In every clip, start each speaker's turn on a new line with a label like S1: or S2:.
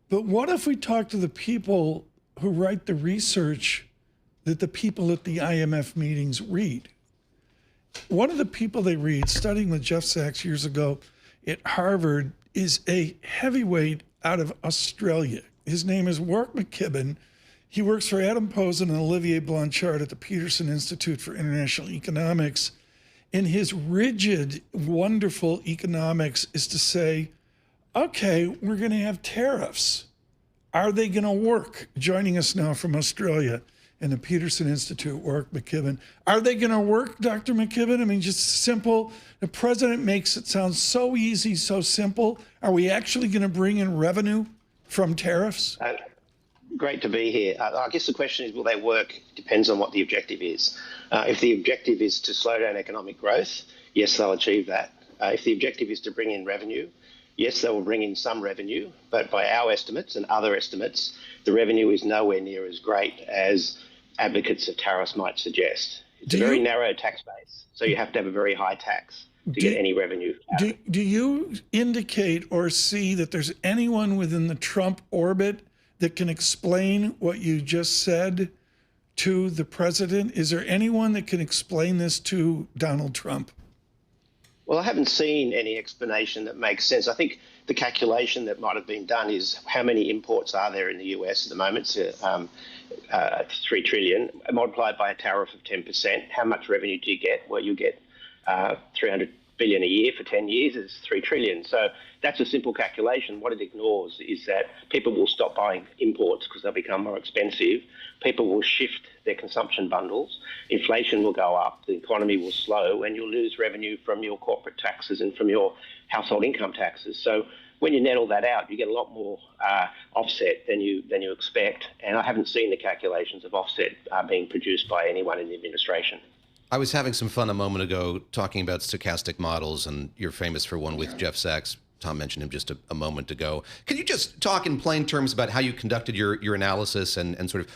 S1: But what if we talk to the people who write the research that the people at the IMF meetings read? One of the people they read, studying with Jeff Sachs years ago at Harvard, is a heavyweight out of Australia. His name is Warwick McKibbin. He works for Adam Posen and Olivier Blanchard at the Peterson Institute for International Economics. And his rigid, wonderful economics is to say, okay, we're going to have tariffs. Are they going to work? Joining us now from Australia and the Peterson Institute, Warwick McKibbin. Are they going to work, Dr. McKibbin? I mean, just simple. The president makes it sound so easy, so simple. Are we actually going to bring in revenue from tariffs?
S2: Great to be here. I guess the question is, will they work? Depends on what the objective is. If the objective is to slow down economic growth, yes, they'll achieve that. If the objective is to bring in revenue, yes, they will bring in some revenue, but by our estimates and other estimates, the revenue is nowhere near as great as advocates of tariffs might suggest. It's a very narrow tax base, so you have to have a very high tax to get any revenue.
S1: Do you indicate or see that there's anyone within the Trump orbit that can explain what you just said to the president? Is there anyone that can explain this to Donald Trump?
S2: Well, I haven't seen any explanation that makes sense. I think the calculation that might have been done is how many imports are there in the US at the moment? It's $3 trillion, multiplied by a tariff of 10%. How much revenue do you get? Well, you get $300 billion a year for 10 years is $3 trillion. So that's a simple calculation. What it ignores is that people will stop buying imports because they'll become more expensive. People will shift their consumption bundles. Inflation will go up. The economy will slow, and you'll lose revenue from your corporate taxes and from your household income taxes. So when you net all that out, you get a lot more offset than you expect. And I haven't seen the calculations of offset being produced by anyone in the administration.
S3: I was having some fun a moment ago talking about stochastic models, and you're famous for one with Jeff Sachs. Tom mentioned him just a moment ago. Can you just talk in plain terms about how you conducted your analysis and sort of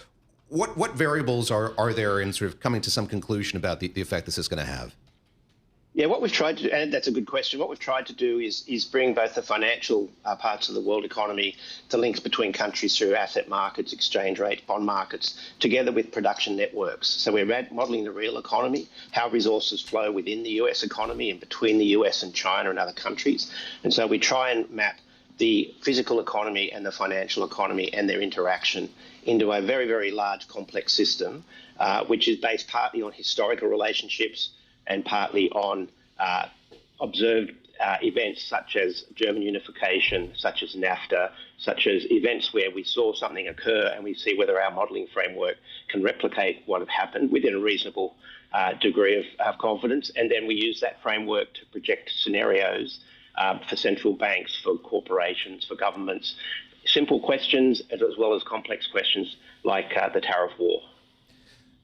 S3: what variables are there in sort of coming to some conclusion about the effect this is going to have?
S2: Yeah, what we've tried to do, and that's a good question, what we've tried to do is bring both the financial parts of the world economy, the links between countries through asset markets, exchange rates, bond markets, together with production networks. So we're modelling the real economy, how resources flow within the US economy and between the US and China and other countries. And so we try and map the physical economy and the financial economy and their interaction into a very, very large, complex system, which is based partly on historical relationships and partly on observed events such as German unification, such as NAFTA, such as events where we saw something occur and we see whether our modelling framework can replicate what had happened within a reasonable degree of confidence. And then we use that framework to project scenarios for central banks, for corporations, for governments. Simple questions as well as complex questions like the tariff war.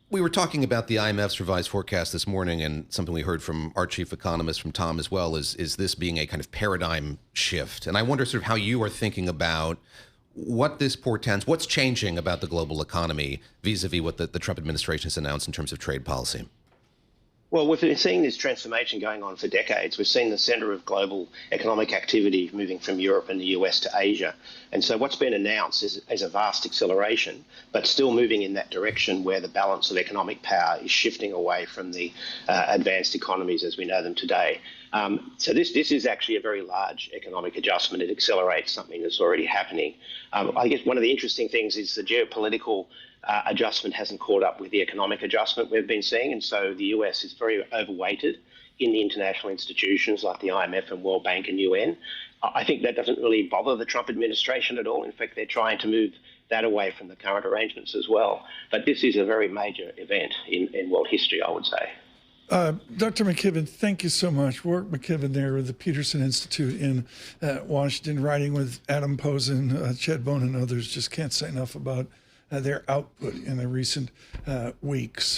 S3: We were talking about the IMF's revised forecast this morning, and something we heard from our chief economist, from Tom as well, is this being a kind of paradigm shift. And I wonder sort of how you are thinking about what this portends, what's changing about the global economy vis-a-vis what the Trump administration has announced in terms of trade policy.
S2: Well, we've been seeing this transformation going on for decades. We've seen the centre of global economic activity moving from Europe and the US to Asia. And so what's been announced is a vast acceleration, but still moving in that direction where the balance of economic power is shifting away from the advanced economies as we know them today. So this is actually a very large economic adjustment. It accelerates something that's already happening. I guess one of the interesting things is the geopolitical adjustment hasn't caught up with the economic adjustment we've been seeing. And so the US is very overweighted in the international institutions like the IMF and World Bank and UN. I think that doesn't really bother the Trump administration at all. In fact, they're trying to move that away from the current arrangements as well. But this is a very major event in world history, I would say.
S1: Dr. McKibbin, thank you so much. Warwick McKibbin there with the Peterson Institute in Washington, writing with Adam Posen, Ched Bone, and others. Just can't say enough about their output in the recent weeks.